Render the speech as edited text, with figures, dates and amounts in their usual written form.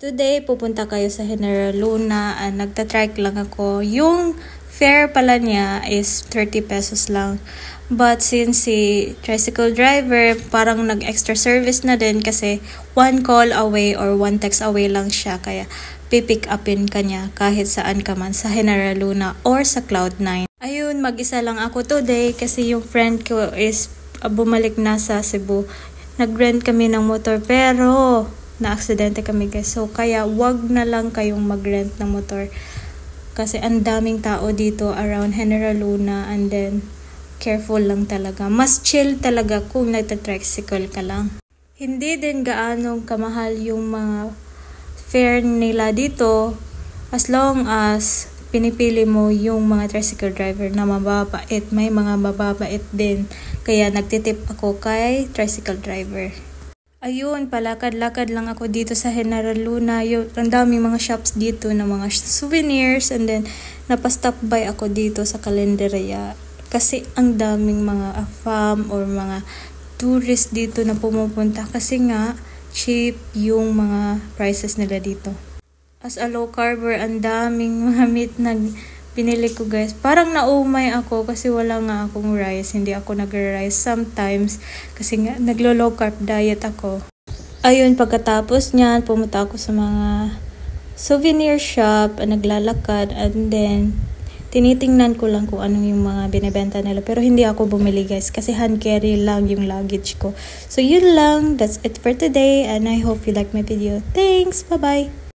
Today, pupunta kayo sa General Luna. Nagtatrike lang ako. Yung fare pala niya is 30 pesos lang. But since si tricycle driver, parang nag-extra service na din kasi one call away or one text away lang siya. Kaya pipick upin ka niya kahit saan ka man sa General Luna or sa Cloud9. Ayun, mag-isa lang ako today kasi yung friend ko is bumalik na sa Cebu. Nag-rent kami ng motor pero na-aksidente kami guys. So, kaya wag na lang kayong mag-rent ng motor. Kasi ang daming tao dito around General Luna and then careful lang talaga. Mas chill talaga kung nagta-tricycle ka lang. Hindi din gaano kamahal yung mga fare nila dito as long as pinipili mo yung mga tricycle driver na mababait. May mga mababait din. Kaya nagtitip ako kay tricycle driver. Ayun, palakad-lakad lang ako dito sa General Luna. Ang daming mga shops dito na mga souvenirs. And then, napastop by ako dito sa Calendaria. Kasi ang daming mga AFAM or mga tourist dito na pumupunta. Kasi nga, cheap yung mga prices nila dito. As a low carber, ang daming mga meat na pinili ko guys. Parang naumay ako kasi wala nga akong rice. Hindi ako nag-rice sometimes kasi nga naglo-low carb diet ako. Ayun, pagkatapos niyan, pumunta ako sa mga souvenir shop, naglalakad, and then tinitingnan ko lang kung anong yung mga binibenta nila. Pero hindi ako bumili guys kasi hand carry lang yung luggage ko. So yun lang, that's it for today and I hope you like my video. Thanks, bye-bye!